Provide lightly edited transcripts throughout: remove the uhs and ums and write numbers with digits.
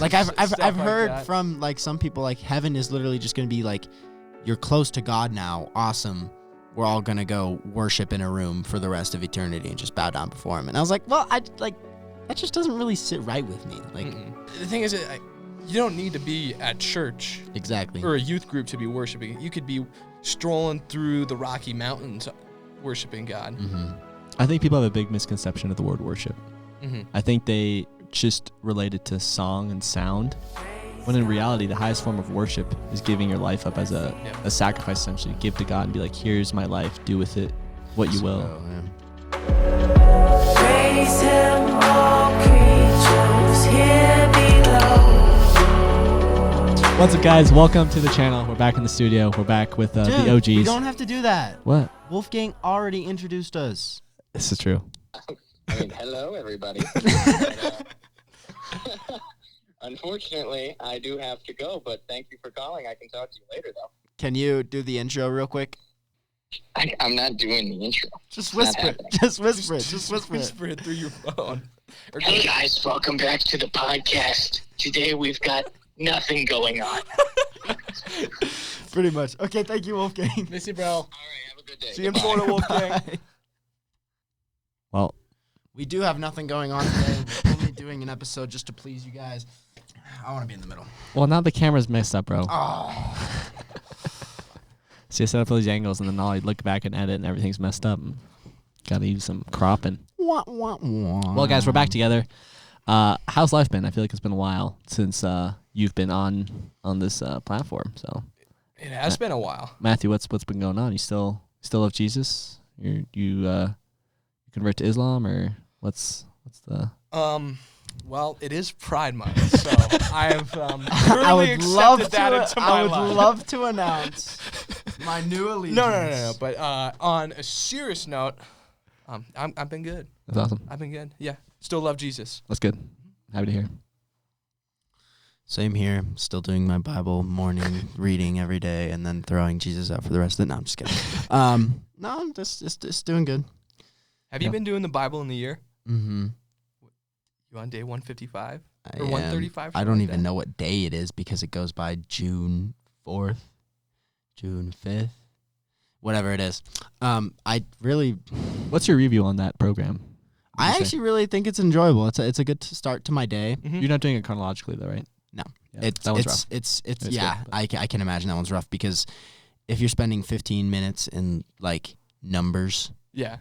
Like I've heard that. from like some people like heaven is literally just gonna be like you're close to God now. Awesome. We're all gonna go worship in a room for the rest of eternity and just bow down before him. And I was like, well, that just doesn't really sit right with me. Like the thing is, you don't need to be at church exactly or a youth group to be worshiping. You could be strolling through the Rocky Mountains worshiping God. I think people have a big misconception of the word worship. I think they just relate it to song and sound, when in reality, the highest form of worship is giving your life up as a sacrifice, essentially. Give to God and be like, here's my life, do with it what you will. Praise him, all creatures here below. What's up, guys? Welcome to the channel. We're back in the studio. We're back with Dude, the OGs. You don't have to do that. What? Wolfgang already introduced us. This is true. I mean, hello, everybody. Unfortunately, I do have to go, but thank you for calling. I can talk to you later, though. Can you do the intro real quick? I'm not doing the intro. Just whisper it. Just whisper it. Just whisper it. Whisper it through your phone. Hey, guys, welcome back to the podcast. Today we've got nothing going on. Pretty much. Okay, thank you, Wolfgang. Miss you, bro. All right, have a good day. See you in Florida, Wolfgang. Well, we do have nothing going on today. We're only doing an episode just to please you guys. I want to be in the middle. now the camera's messed up, bro. Oh. So you set up all these angles, and then I'll look back and edit, and everything's messed up. Gotta use some cropping. Wah, wah, wah. Well, guys, we're back together. How's life been? I feel like it's been a while since you've been on this platform. So It has been a while. Matthew, what's been going on? You still love Jesus? You convert to Islam, or what's the? Well, it is Pride Month, so I have I really would love accepted that into my I would life. love to announce my new allegiance. No. But on a serious note, I've been good. That's awesome. I've been good. Yeah, still love Jesus. That's good. Happy to hear. Same here. Still doing my Bible morning reading every day, and then throwing Jesus out for the rest of it. No, I'm just kidding. No, I'm just doing good. Have you been doing the Bible in the year? Mm-hmm. You on day 155 I or am. 135? I don't even know what day it is because it goes by June 4th, June 5th, whatever it is. I really, What's your review on that program? I actually really think it's enjoyable. It's a good start to my day. Mhm. You're not doing it chronologically, though, right? No, Yeah, that one's rough. It's Yeah, yeah. I can imagine that one's rough because if you're spending 15 minutes in like numbers. Yeah.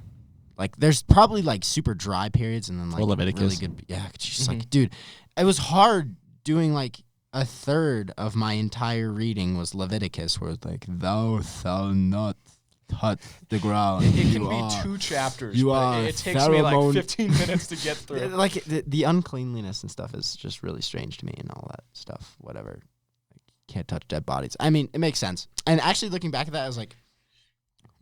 Like, there's probably, like, super dry periods and then, like, Leviticus. really good. Yeah, it's just like, dude, it was hard doing, like, a third of my entire reading was Leviticus, where it's like, thou shalt not touch the ground. It can be 2 chapters, you but are it takes me like pheromone- 15 minutes to get through. Like, the uncleanliness and stuff is just really strange to me and all that stuff, whatever. Like, can't touch dead bodies. I mean, it makes sense. And actually, looking back at that, I was like,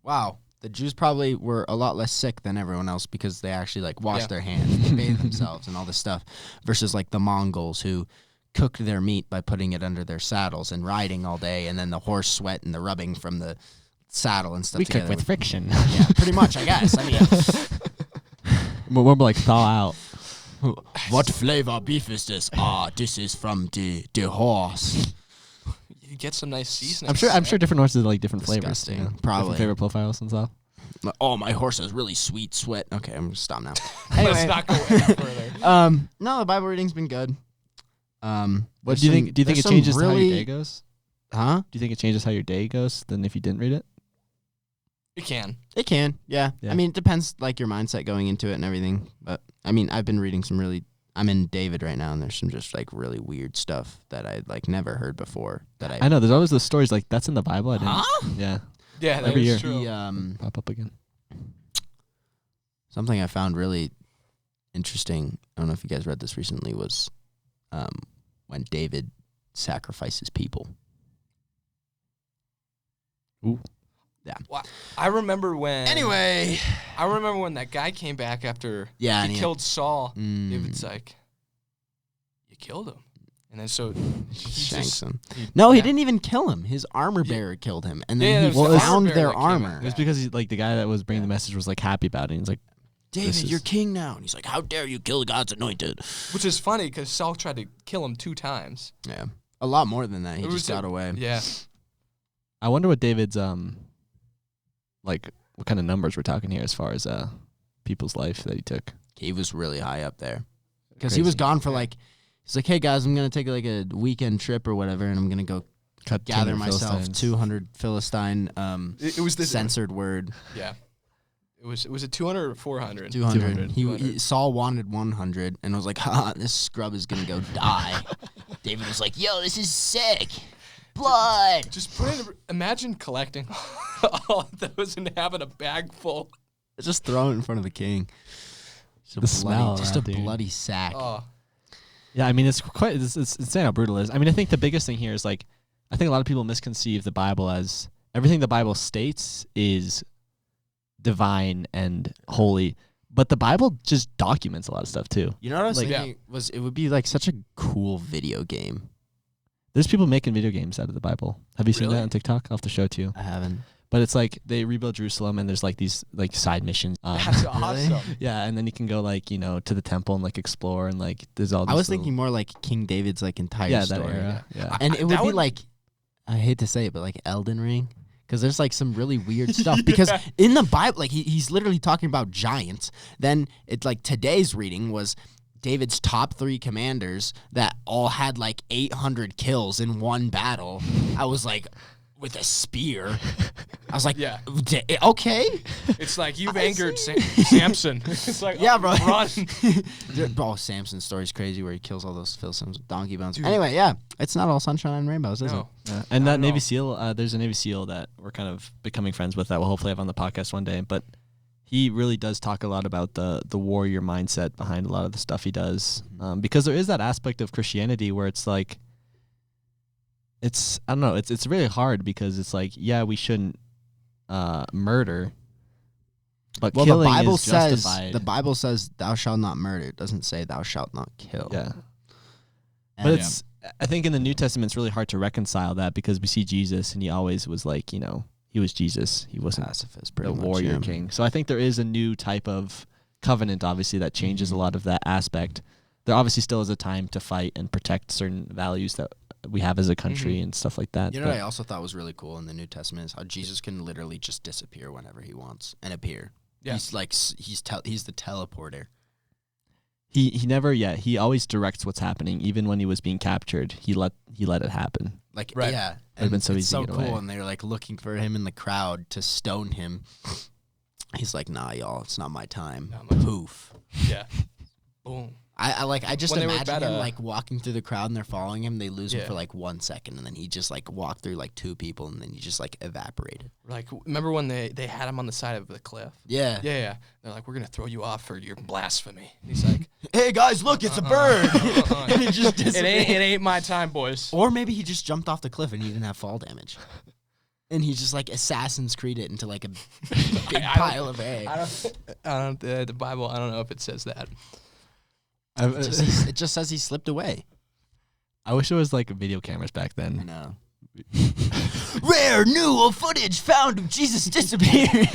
wow. The Jews probably were a lot less sick than everyone else because they actually, like, washed their hands, they bathed themselves and all this stuff, versus, like, the Mongols who cooked their meat by putting it under their saddles and riding all day, and then the horse sweat and the rubbing from the saddle and stuff We together. cook with friction. Yeah, pretty much, I guess. I mean, We're like thaw out. what flavor beef is this? This is from the horse. You get some nice seasoning. I'm sure different horses have like different flavors. Disgusting. You know? Probably. Different flavor profiles and stuff. Oh, my horse has really sweet sweat. Okay, I'm gonna stop now. Let's not go any further. No, the Bible reading's been good. What do you think? Do you think it changes how your day goes? Huh? Do you think it changes how your day goes than if you didn't read it? It can. It can, yeah. Yeah. I mean, it depends, like, your mindset going into it and everything. But, I mean, I've been reading some really... I'm in David right now, and there's some just, like, really weird stuff that I'd, like, never heard before. That I know. There's always those stories like, that's in the Bible. I didn't. Huh? Yeah. Yeah, that Every is year. true. The, Pop up again. something I found really interesting, I don't know if you guys read this recently, was when David sacrifices people. Ooh. Yeah. Well, I remember when... Anyway. I remember when that guy came back after Yeah, and he he- killed Saul. Mm. David's like, you killed him. And then so he Shanks just... him. No, he yeah. didn't even kill him. His armor bearer killed him, and Yeah, then it he was the found armor bearer their that came armor. out. It was because like the guy that was bringing the message was like happy about it. He's like, David, you're king now. And he's like, how dare you kill God's anointed? Which is funny because Saul tried to kill him 2 times. Yeah. A lot more than that. He just got away. Yeah. I wonder what David's like what kind of numbers we're talking here as far as people's life that he took. He was really high up there. Because he was gone for he's like, hey guys, I'm going to take like a weekend trip or whatever, and I'm going to go gather myself 200 Philistine it was this censored word. Yeah. Was it 200 or 400? 200. Saul wanted 100 and was like, ha, this scrub is going to go die. David was like, yo, this is sick. Blood. Just imagine collecting all of those and having a bag full. Just throw it in front of the king. Just a bloody sack. Oh. Yeah, I mean, it's insane how brutal it is. I mean, I think the biggest thing here is I think a lot of people misconceive the Bible as everything the Bible states is divine and holy, but the Bible just documents a lot of stuff too. You know what I was thinking? It would be like such a cool video game. There's people making video games out of the Bible. Have you seen that on TikTok? I'll have to show it to you. I haven't. But it's like they rebuild Jerusalem and there's like these like side missions. That's awesome. Yeah, and then you can go to the temple and like explore and like there's all. I was thinking more like King David's like entire story. That era. Yeah. And it would be like, I hate to say it, but like Elden Ring. Because there's like some really weird stuff. Because in the Bible, like he's literally talking about giants. Then it's like today's reading was David's top 3 commanders that all had like 800 kills in one battle. I was like, with a spear. I was like, okay. It's like you've angered Samson. It's like, yeah, bro. Run. Bro, Samson's story's crazy where he kills all those Philistines with donkey bones. Dude. Anyway, yeah, it's not all sunshine and rainbows, is it? Yeah. And that Navy SEAL, there's a Navy SEAL that we're kind of becoming friends with that we'll hopefully have on the podcast one day. But he really does talk a lot about the warrior mindset behind a lot of the stuff he does. Because there is that aspect of Christianity where it's like, I don't know, it's really hard because it's like, yeah, we shouldn't murder, but killing is justified. The Bible says thou shalt not murder. It doesn't say thou shalt not kill. Yeah. But I think in the New Testament, it's really hard to reconcile that because we see Jesus and he always was like, he was Jesus. He wasn't pacifist, the warrior king. So I think there is a new type of covenant, obviously, that changes a lot of that aspect. There obviously still is a time to fight and protect certain values that we have as a country and stuff like that. You know what I also thought was really cool in the New Testament is how Jesus can literally just disappear whenever he wants and appear. Yeah. He's like he's the teleporter. He never he always directs what's happening. Even when he was being captured, he let it happen. Like yeah, it would have been so easy to get cool. away. And they were like looking for him in the crowd to stone him. He's like, nah, y'all, it's not my time. Poof. Yeah. Boom. I just imagine him like walking through the crowd and they're following him. They lose him for like 1 second, and then he just like walked through like 2 people, and then he just like evaporated. Like, remember when they had him on the side of the cliff? Yeah. Yeah. They're like, we're gonna throw you off for your blasphemy. And he's like, hey guys, look, it's a bird. And he just disappeared. It ain't my time, boys. Or maybe he just jumped off the cliff and he didn't have fall damage. And he just like Assassin's Creed it into like a big pile of hay. The Bible, I don't know if it says that. It just says he slipped away. I wish it was like video cameras back then. I know. Rare new footage found of Jesus disappearing.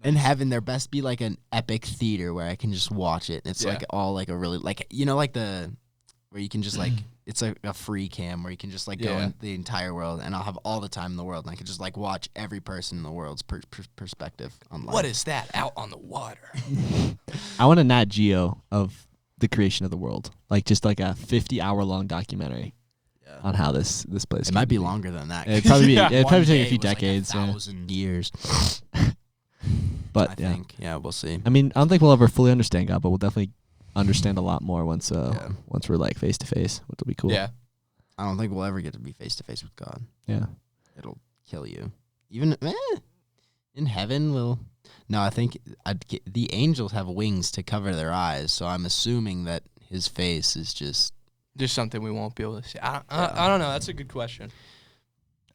In heaven, there best be like an epic theater where I can just watch it. It's like all like a really like like the where you can just like it's a free cam where you can just like go in the entire world, and I'll have all the time in the world, and I can just like watch every person in the world's perspective online. What is that out on the water? I want a Nat Geo of the creation of the world, like just like a 50-hour-long documentary on how this place. It might be longer than that. It'd probably be. It'd probably take a few decades. Like 1,000 years. But I think we'll see. I mean, I don't think we'll ever fully understand God, but we'll definitely understand a lot more once we're like face to face, which will be cool. Yeah. I don't think we'll ever get to be face to face with God. Yeah. It'll kill you. Even in heaven, no, I think the angels have wings to cover their eyes, so I'm assuming that his face is just something we won't be able to see. I don't know. That's a good question.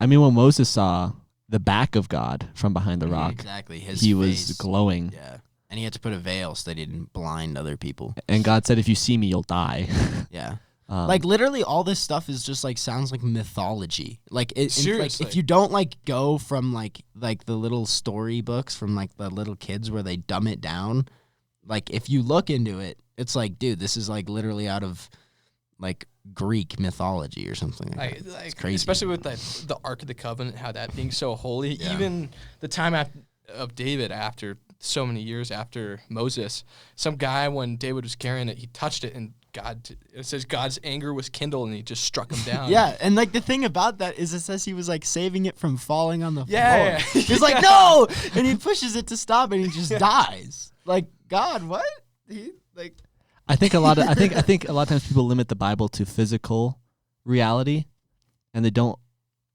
I mean, when Moses saw the back of God from behind the rock, exactly, he was glowing. Yeah. And he had to put a veil so that he didn't blind other people. And God said, if you see me, you'll die. Yeah. Like literally all this stuff is just like sounds like mythology. Like Seriously. like if you don't like go from like the little story books from like the little kids where they dumb it down, like if you look into it, it's like, dude, this is like literally out of like Greek mythology or something like that. It's crazy. Especially with the Ark of the Covenant, how that being so holy. Yeah. Even the time of David, after so many years after Moses, some guy, when David was carrying it, he touched it, and it says God's anger was kindled, and he just struck him down. Yeah, and like the thing about that is it says he was like saving it from falling on the floor. Yeah. He's like, no! And he pushes it to stop, and he just dies. Like, God, what? I think a lot of times people limit the Bible to physical reality, and they don't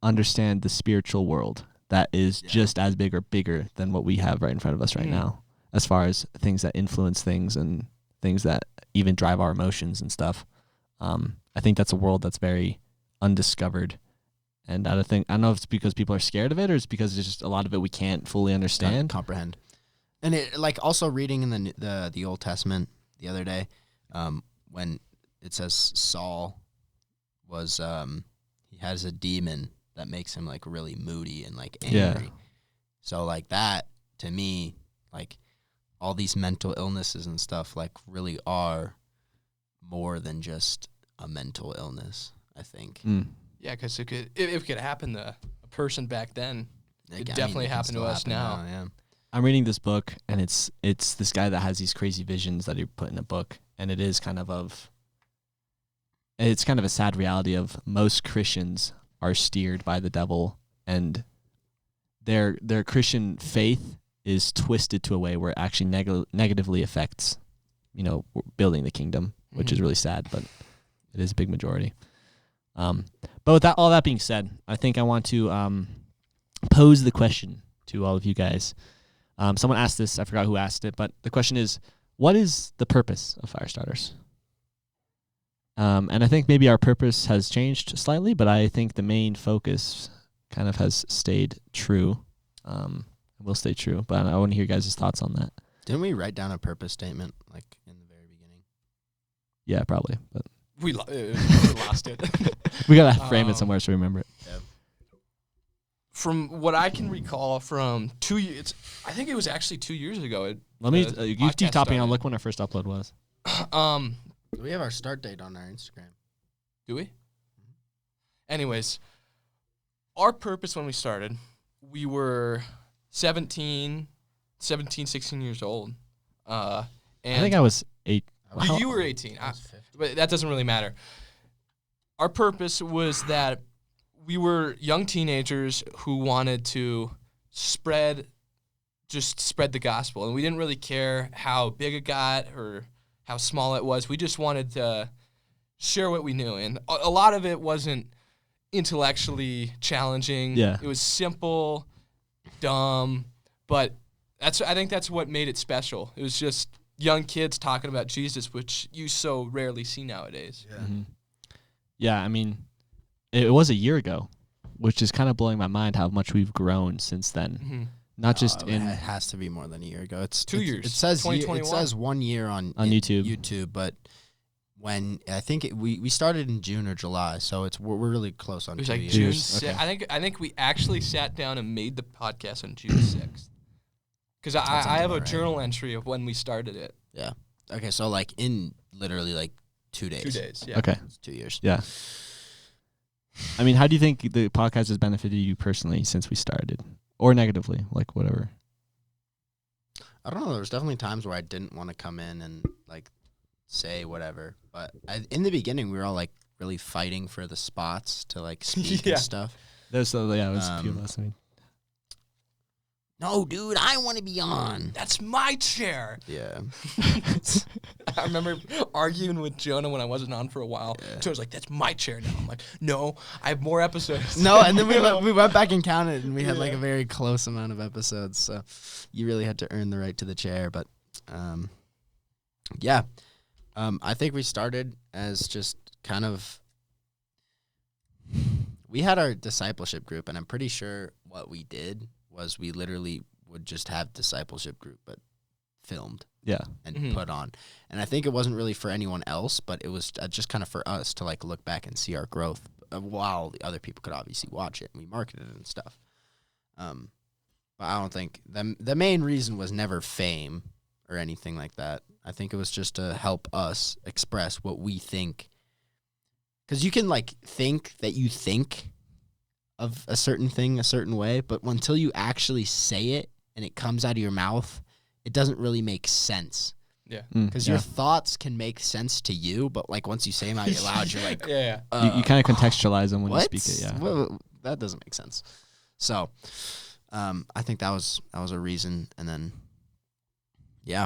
understand the spiritual world that is just as big or bigger than what we have right in front of us right now, as far as things that influence things and things that even drive our emotions and stuff. I think that's a world that's very undiscovered, and I don't know if it's because people are scared of it or it's because there's just a lot of it we can't fully understand, comprehend. And it like also reading in the Old Testament the other day, when it says Saul was he has a demon that makes him like really moody and like angry. Yeah. So like that to me, like all these mental illnesses and stuff like really are more than just a mental illness, I think. Yeah, because if it could happen to a person back then, it definitely happened to us now. Yeah. I'm reading this book, and it's this guy that has these crazy visions that he put in a book, and it is it's kind of a sad reality of most Christians are steered by the devil, and their Christian faith is twisted to a way where it actually negatively affects, building the kingdom, which is really sad, but it is a big majority. But with all that being said, I think I want to pose the question to all of you guys. Someone asked this, I forgot who asked it, but the question is, what is the purpose of Firestarters? And I think maybe our purpose has changed slightly, but I think the main focus kind of has stayed true. Will stay true, but I want to hear your guys' thoughts on that. Didn't we write down a purpose statement like in the very beginning? Yeah, probably, but we lost it. We gotta frame it somewhere so we remember it. Yeah. From what I can recall, from 2 years, I think it was actually 2 years ago. Let me you keep topping on. Look when our first upload was. We have our start date on our Instagram. Do we? Anyways, our purpose when we started, we were 16 years old. And I think I was 8. You were 18. But that doesn't really matter. Our purpose was that we were young teenagers who wanted to spread the gospel. And we didn't really care how big it got or how small it was. We just wanted to share what we knew. And a lot of it wasn't intellectually challenging. Yeah. It was simple, dumb, but I think that's what made it special. It was just young kids talking about Jesus, which you so rarely see nowadays. Yeah. Mm-hmm. Yeah, I mean, it was a year ago, which is kind of blowing my mind how much we've grown since then. Mm-hmm. Not just It has to be more than a year ago. It's 2 years. It says 2021. it says 1 year on YouTube. But when I think we started in June or July, so we're really close on It was 2 like years. June Okay. 6th. I think we actually sat down and made the podcast on June 6th. Because I have a journal entry of when we started it. Yeah. Okay, so like in literally like 2 days. 2 days, yeah. Okay. It's 2 years. Yeah. I mean, how do you think the podcast has benefited you personally since we started? Or negatively, like whatever. I don't know. There was definitely times where I didn't want to come in and like say whatever. But in the beginning, we were all like really fighting for the spots to like speak Yeah. and stuff. It was a few of us. I mean. No, dude, I want to be on. That's my chair. Yeah. I remember arguing with Jonah when I wasn't on for a while. Yeah. Jonah's like, that's my chair now. I'm like, no, I have more episodes. No, and then we went back and counted, and we had like a very close amount of episodes. So you really had to earn the right to the chair. But yeah, I think we started as just kind of. We had our discipleship group, and I'm pretty sure what we did was we literally would just have discipleship group, but filmed. and put on. And I think it wasn't really for anyone else, but it was just kind of for us to like look back and see our growth while the other people could obviously watch it and we marketed it and stuff. But I don't think the main reason was never fame or anything like that. I think it was just to help us express what we think. Because you can like think that you think of a certain thing a certain way, but until you actually say it and it comes out of your mouth, it doesn't really make sense. Yeah. Because your thoughts can make sense to you, but like once you say them out loud, you're like, you kind of contextualize them when you speak it. Yeah. Well, that doesn't make sense. So, I think that was a reason, and then,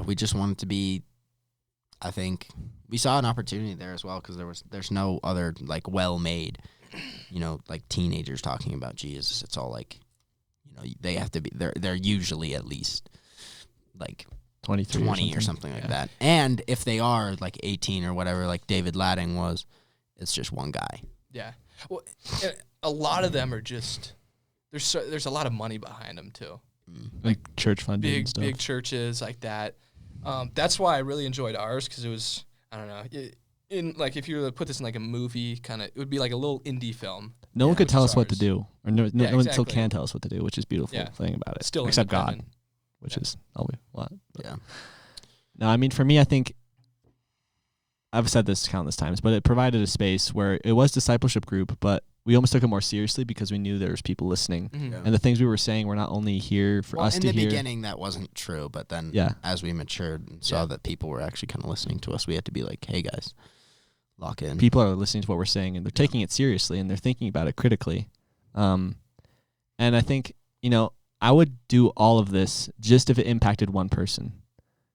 we just wanted to be. I think we saw an opportunity there as well because there's no other like well-made, like teenagers talking about Jesus. It's all like, they have to be. They're usually at least like 20 or something like that. And if they are like 18 or whatever, like David Ladding was, it's just one guy. Yeah. Well, a lot of them are just there's a lot of money behind them too. Like church funding and stuff. Big churches like that. That's why I really enjoyed ours because it was, I don't know, in like if you were to put this in like a movie kind of, it would be like a little indie film. No one could tell us what to do, or no one still exactly. can tell us what to do, which is beautiful thing about it. Still except God, independent. which is always a lot. Yeah. No, I mean for me, I think I've said this countless times, but it provided a space where it was discipleship group, but we almost took it more seriously because we knew there was people listening, and the things we were saying were not only here for us to hear. In the beginning, that wasn't true, but then as we matured and saw that people were actually kind of listening to us, we had to be like, "Hey guys, lock in." People are listening to what we're saying, and they're taking it seriously, and they're thinking about it critically. And I think I would do all of this just if it impacted one person,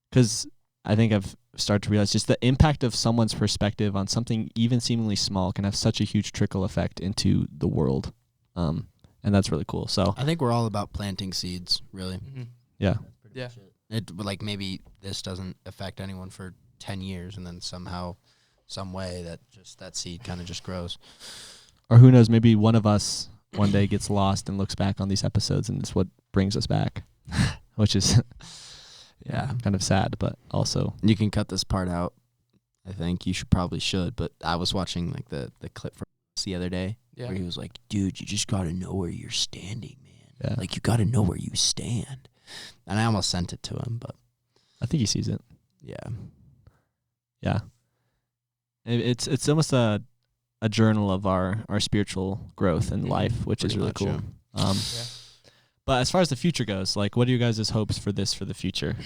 because I think I've started to realize just the impact of someone's perspective on something even seemingly small can have such a huge trickle effect into the world. And that's really cool. So I think we're all about planting seeds, really. Yeah. Yeah. It like maybe this doesn't affect anyone for 10 years and then somehow, some way that seed kind of just grows. Or who knows, maybe one of us one day gets lost and looks back on these episodes and it's what brings us back, which is kind of sad, but also you can cut this part out. I think you probably should, but I was watching like the clip from the other day where he was like, "Dude, you just got to know where you're standing, man. Yeah. Like you got to know where you stand." And I almost sent it to him, but I think he sees it. Yeah. Yeah. It's almost a journal of our spiritual growth in life, which is really cool. But as far as the future goes, like, what are you guys' hopes for the future?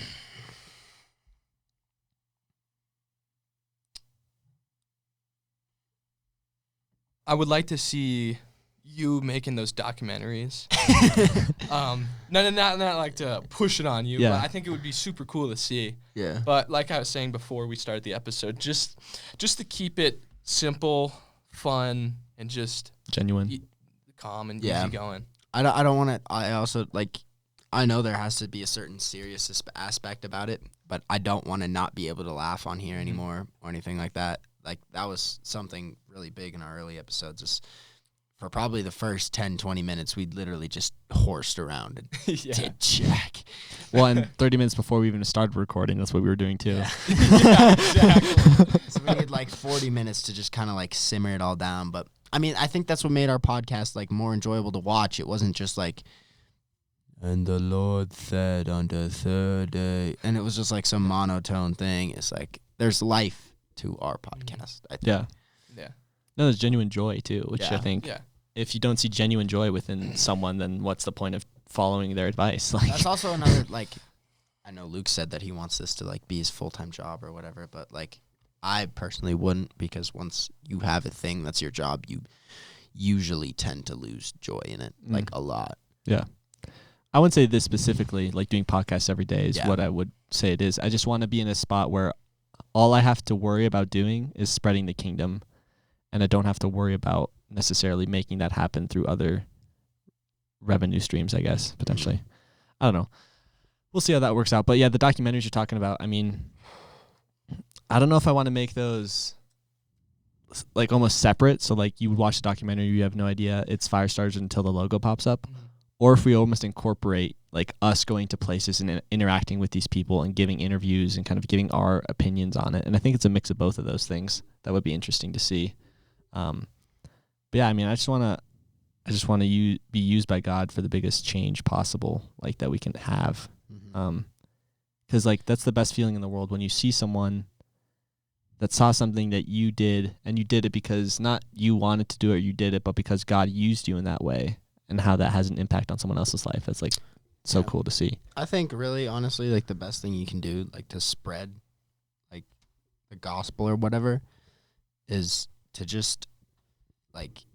I would like to see you making those documentaries. Not like to push it on you, but I think it would be super cool to see. Yeah. But like I was saying before we started the episode, just to keep it simple, fun, and just genuine, calm and easy going. I don't want to. I also I know there has to be a certain serious aspect about it, but I don't want to not be able to laugh on here anymore or anything like that. Like that was something really big in our early episodes. Is for probably the first 10, 20 minutes, we'd literally just horsed around and did jack. Well, and 30 minutes before we even started recording, that's what we were doing too. Yeah, exactly. So we had like 40 minutes to just kind of like simmer it all down. But I mean, I think that's what made our podcast like more enjoyable to watch. It wasn't just like, "And the Lord said on the third day," and it was just like some monotone thing. It's like there's life to our podcast. I think. Yeah. No, there's genuine joy too, which I think if you don't see genuine joy within someone, then what's the point of following their advice? Like that's also another like. I know Luke said that he wants this to like be his full-time job or whatever, but like I personally wouldn't, because once you have a thing that's your job, you usually tend to lose joy in it like a lot. Yeah. I wouldn't say this specifically, like doing podcasts every day is what I would say it is. I just want to be in a spot where all I have to worry about doing is spreading the kingdom, and I don't have to worry about necessarily making that happen through other revenue streams, I guess, potentially. I don't know. We'll see how that works out. But yeah, the documentaries you're talking about, I mean, I don't know if I want to make those like almost separate. So like you would watch the documentary, you have no idea it's Firestarters until the logo pops up. or if we almost incorporate like us going to places and interacting with these people and giving interviews and kind of giving our opinions on it. And I think it's a mix of both of those things that would be interesting to see. But yeah, I mean, I just want to be used by God for the biggest change possible, like that we can have. Because like that's the best feeling in the world when you see someone that saw something that you did, and you did it because not you wanted to do it, or you did it, but because God used you in that way, and how that has an impact on someone else's life. That's like so cool to see. I think really, honestly, like the best thing you can do, like to spread like the gospel or whatever, is to just like,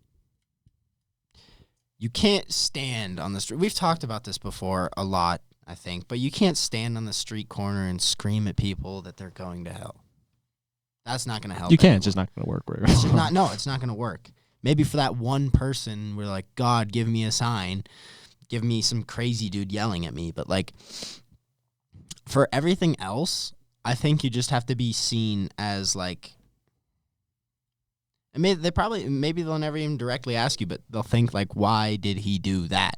you can't stand on the street. We've talked about this before a lot, I think, but you can't stand on the street corner and scream at people that they're going to hell. That's not going to help. You can't. It's just not going to work. It's not going to work. Maybe for that one person, we're like, God, give me a sign. Give me some crazy dude yelling at me. But like, for everything else, I think you just have to be seen as like, I mean, maybe they'll never even directly ask you, but they'll think like, why did he do that?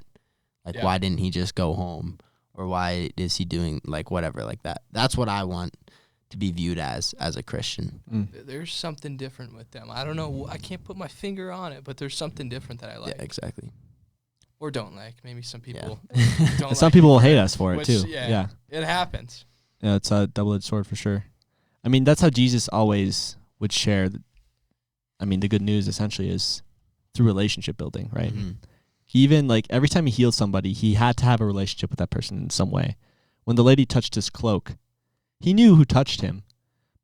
Like, why didn't he just go home? Or why is he doing like whatever like that? That's what I want to be viewed as a Christian. There's something different with them. I don't know. I can't put my finger on it, but there's something different that I like. Yeah, exactly. Or don't like. Maybe some people don't. Some people will hate us for it too. Yeah, it happens. Yeah, it's a double-edged sword for sure. I mean, that's how Jesus always would share. The good news essentially is through relationship building, right? Mm-hmm. He even, like, every time he healed somebody, he had to have a relationship with that person in some way. When the lady touched his cloak, he knew who touched him,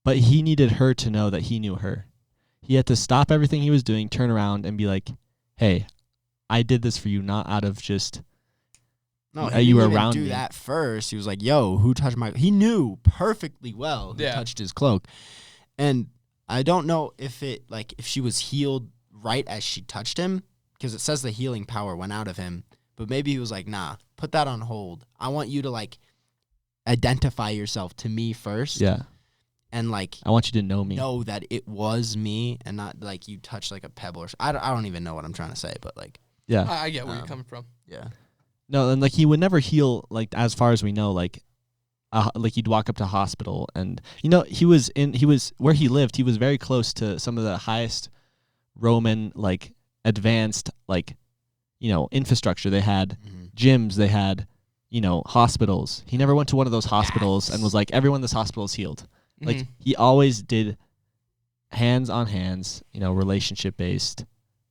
but he needed her to know that he knew her. He had to stop everything he was doing, turn around, and be like, hey, I did this for you, not out of just you were around me. That first. He was like, yo, who touched my... He knew perfectly well who touched his cloak. And I don't know if she was healed right as she touched him, because it says the healing power went out of him, but maybe he was like, nah, put that on hold. I want you to, like, identify yourself to me first. Yeah. And, like, I want you to know me. Know that it was me and not, like, you touched, like, a pebble or something. I don't even know what I'm trying to say, but, like. Yeah. I get where you're coming from. Yeah. No, and, like, he would never heal, like, as far as we know, like he'd walk up to a hospital and, he was where he lived, he was very close to some of the highest Roman, like, advanced, like, infrastructure. They had gyms, they had, hospitals. He never went to one of those hospitals and was like, everyone in this hospital is healed. Mm-hmm. Like, he always did hands on hands, relationship based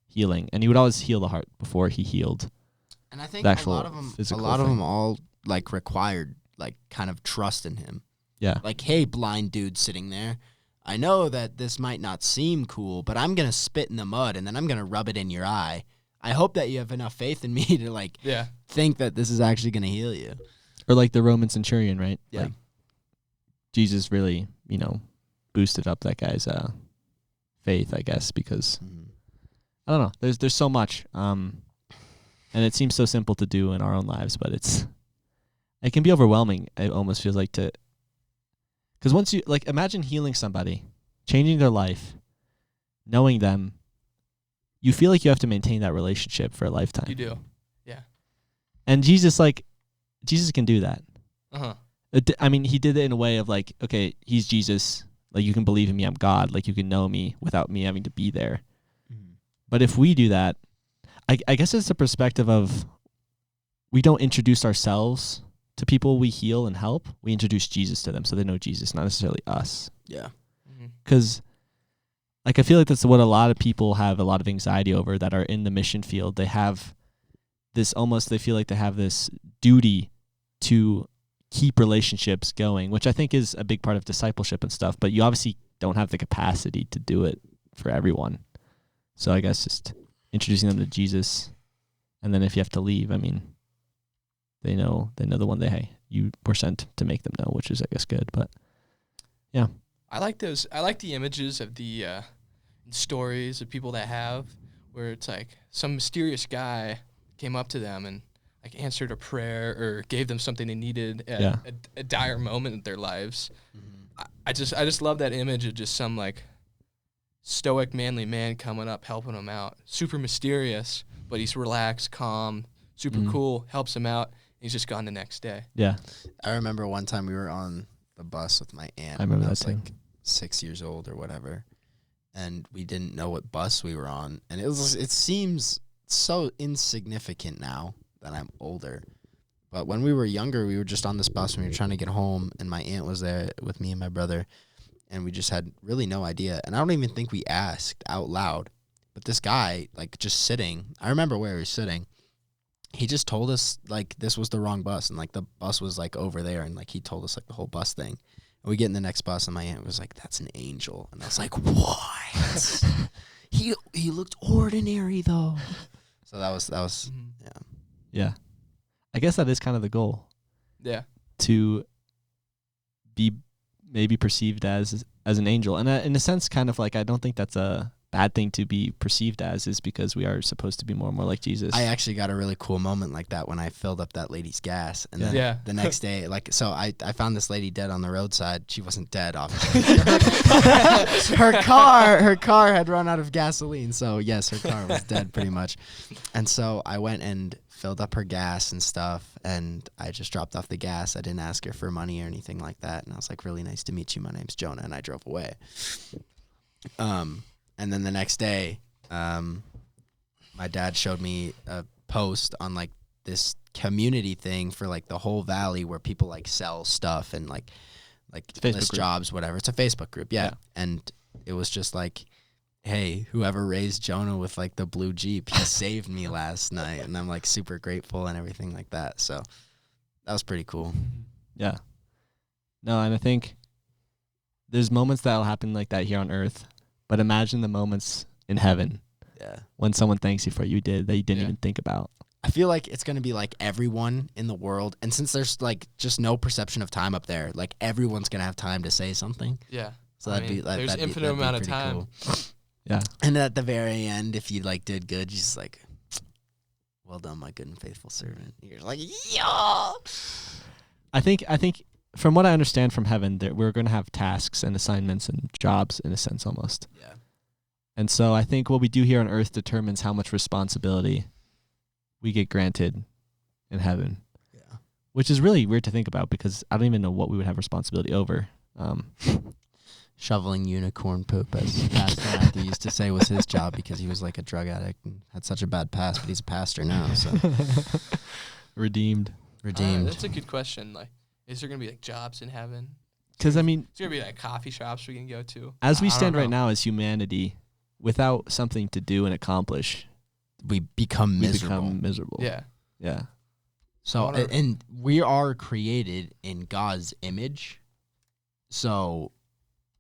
healing, and he would always heal the heart before he healed. And I think a lot of them all like required like kind of trust in him. Yeah. Like, hey, blind dude sitting there, I know that this might not seem cool, but I'm going to spit in the mud and then I'm going to rub it in your eye. I hope that you have enough faith in me to, like, think that this is actually going to heal you. Or like the Roman centurion, right? Yeah. Like, Jesus really, boosted up that guy's faith, I guess, because, I don't know, there's so much. And it seems so simple to do in our own lives, but it can be overwhelming, it almost feels like, because once you, like, imagine healing somebody, changing their life, knowing them, you feel like you have to maintain that relationship for a lifetime. You do, yeah. And Jesus can do that. Uh-huh. I mean, he did it in a way of like, okay, he's Jesus. Like, you can believe in me, I'm God. Like, you can know me without me having to be there. Mm-hmm. But if we do that, I guess it's a perspective of we don't introduce ourselves to people we heal and help. We introduce Jesus to them so they know Jesus, not necessarily us. Yeah. Because, like, I feel like that's what a lot of people have a lot of anxiety over that are in the mission field. They have this they feel like they have this duty to keep relationships going, which I think is a big part of discipleship and stuff, but you obviously don't have the capacity to do it for everyone. So I guess just introducing them to Jesus, and then if you have to leave, I mean, they know the one that, hey, you were sent to make them know, which is, I guess, good. But yeah, I like the images of the stories of people that have where it's like some mysterious guy came up to them and like answered a prayer or gave them something they needed at a dire moment in their lives. Mm-hmm. I just love that image of just some like stoic manly man coming up helping them out, super mysterious, but he's relaxed, calm, super cool, helps him out. He's just gone the next day. Yeah. I remember one time we were on the bus with my aunt. I remember when that was too. like 6 years old or whatever, and we didn't know what bus we were on, and it seems so insignificant now that I'm older. But when we were younger, we were just on this bus and we were trying to get home, and my aunt was there with me and my brother, and we just had really no idea. And I don't even think we asked out loud. But this guy, like, just sitting, I remember where he was sitting, he just told us, like, this was the wrong bus, and, like, the bus was, like, over there, and, like, he told us, like, the whole bus thing. And we get in the next bus, and my aunt was like, that's an angel. And I was like, what? he looked ordinary, though. So that was yeah. Yeah. I guess that is kind of the goal. Yeah. To be maybe perceived as an angel. And in a sense, kind of like, I don't think that's a bad thing to be perceived as, is because we are supposed to be more and more like Jesus. I actually got a really cool moment like that when I filled up that lady's gas. And then the next day, like, so I found this lady dead on the roadside. She wasn't dead, obviously. her car had run out of gasoline. So yes, her car was dead pretty much. And so I went and filled up her gas and stuff, and I just dropped off the gas. I didn't ask her for money or anything like that. And I was like, really nice to meet you. My name's Jonah. And I drove away. And then the next day, my dad showed me a post on, like, this community thing for, like, the whole valley where people, like, sell stuff and, like list jobs, whatever. It's a Facebook group, yeah. And it was just like, hey, whoever raised Jonah with, like, the blue Jeep, he saved me last night. And I'm, like, super grateful and everything like that. So that was pretty cool. Yeah. No, and I think there's moments that'll happen like that here on earth. But imagine the moments in heaven when someone thanks you for what you did that you didn't even think about. I feel like it's going to be like everyone in the world. And since there's, like, just no perception of time up there, like, everyone's going to have time to say something. Yeah. So there's infinite amount of time. Cool. Yeah. And at the very end, if you, like, did good, you're just like, well done, my good and faithful servant. You're like, yeah. I think from what I understand from heaven, that we're going to have tasks and assignments and jobs in a sense almost. Yeah. And so I think what we do here on earth determines how much responsibility we get granted in heaven. Yeah. Which is really weird to think about because I don't even know what we would have responsibility over. Shoveling unicorn poop, as Pastor Matthew used to say, was his job because he was, like, a drug addict and had such a bad past, but he's a pastor now, so. Redeemed. That's a good question. Like, is there going to be, like, jobs in heaven? Because, I mean, it's going to be, like, coffee shops we can go to. As we stand right now as humanity, without something to do and accomplish, we become miserable. Yeah. Yeah. So, and we are created in God's image. So,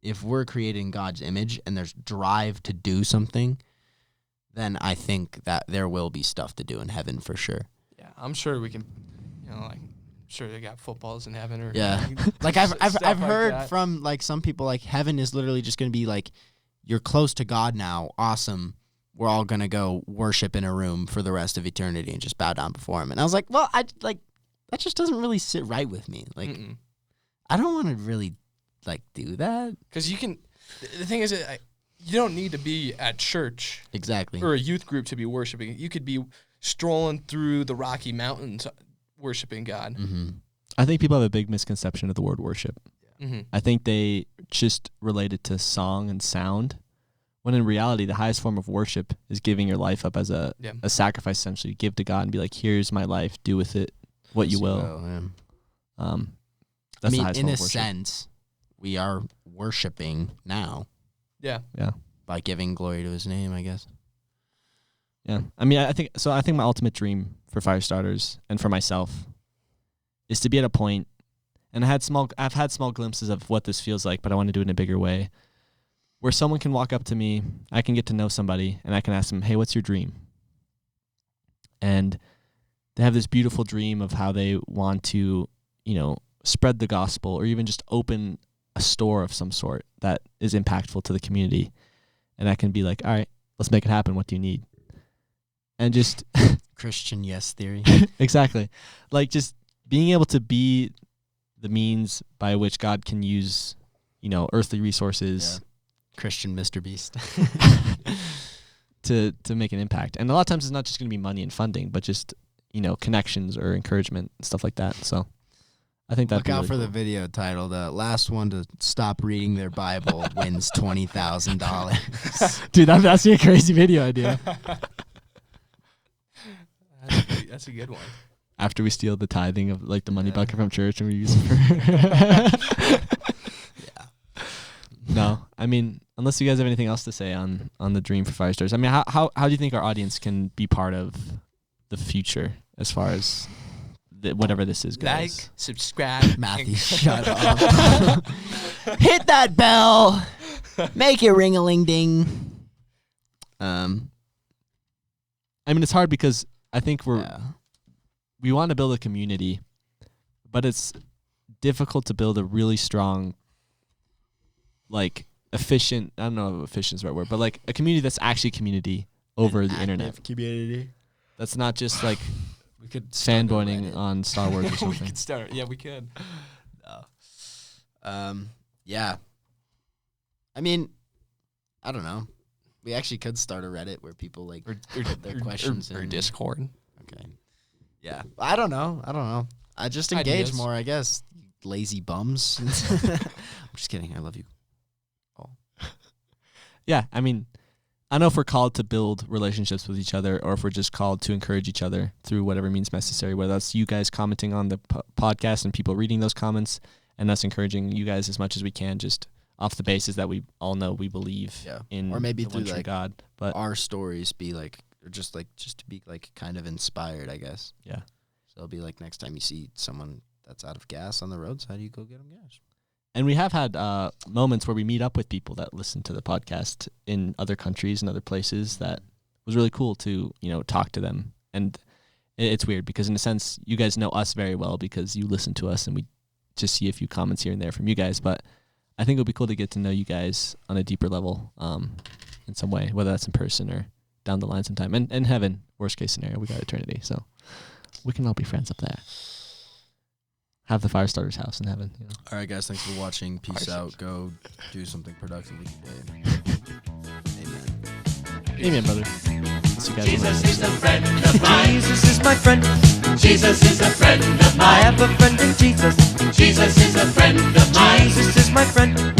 if we're created in God's image and there's drive to do something, then I think that there will be stuff to do in heaven for sure. Yeah, I'm sure we can, like, sure they got footballs in heaven or like I've heard from, like, some people, like, heaven is literally just going to be like, you're close to God now, awesome, we're all going to go worship in a room for the rest of eternity and just bow down before him. And I was like, well, that just doesn't really sit right with me. Like, I don't want to really, like, do that. Because you can, the thing is, you don't need to be at church. Exactly. Or a youth group to be worshiping. You could be strolling through the Rocky Mountains worshiping God. Mm-hmm. I think people have a big misconception of the word worship. Mm-hmm. I think they just relate it to song and sound, when in reality, the highest form of worship is giving your life up as a sacrifice, essentially. Give to God and be like, here's my life, do with it what you will. That's the highest in form a of worship. sense, we are worshiping now. Yeah. Yeah. By giving glory to his name, I guess. Yeah. I mean, I think my ultimate dream for Firestarters and for myself is to be at a point, and I've had small glimpses of what this feels like, but I want to do it in a bigger way, where someone can walk up to me, I can get to know somebody, and I can ask them, hey, what's your dream? And they have this beautiful dream of how they want to, spread the gospel or even just open a store of some sort that is impactful to the community. And I can be like, all right, let's make it happen. What do you need? And just Christian yes theory. Exactly. Like, just being able to be the means by which God can use, earthly resources. Yeah. Christian Mr. Beast. to make an impact. And a lot of times it's not just going to be money and funding, but just, connections or encouragement and stuff like that. So I think Look out for the video title. The last one to stop reading their Bible wins $20,000. Dude, that's a crazy video idea. That's a good one. After we steal the tithing of like the money bucket from church and we use it for No, I mean, unless you guys have anything else to say on the dream for Firestarters. I mean, how do you think our audience can be part of the future as far as whatever this is goes? Like, subscribe. Matthew, shut up. Hit that bell. Make it ring-a-ling-ding. I mean, it's hard because I think we want to build a community, but it's difficult to build a really strong, like, efficient, I don't know if efficient is the right word, but like a community that's actually community over the internet. Community. That's not just like We could fanboying on Star Wars or something. We could start. Yeah, we could. Yeah. I mean, I don't know. We actually could start a Reddit where people like put their questions or in. Discord. Okay. Yeah. I don't know. I just engage Ideas. more, I guess. Lazy bums. I'm just kidding. I love you. Yeah, I mean, I don't know if we're called to build relationships with each other or if we're just called to encourage each other through whatever means necessary, whether that's you guys commenting on the podcast and people reading those comments and us encouraging you guys as much as we can, just off the basis that we all know we believe in or maybe the through one true like God. But our stories be like, or just to be like kind of inspired, I guess. Yeah. So it'll be like next time you see someone that's out of gas on the roadside, you go get them gas. And we have had moments where we meet up with people that listen to the podcast in other countries and other places. That was really cool to, talk to them. And it's weird because in a sense, you guys know us very well because you listen to us and we just see a few comments here and there from you guys. But I think it would be cool to get to know you guys on a deeper level in some way, whether that's in person or down the line sometime. And in heaven, worst case scenario, we got eternity. So we can all be friends up there. Have the Firestarters house in heaven. All right, guys. Thanks for watching. Peace out. Go do something productive with your day. Amen. Amen, brother. See you guys Jesus later. is a friend of mine. Jesus is my friend. Jesus is a friend of I mine. have a friend in Jesus. Jesus is a friend of mine. Jesus is my friend.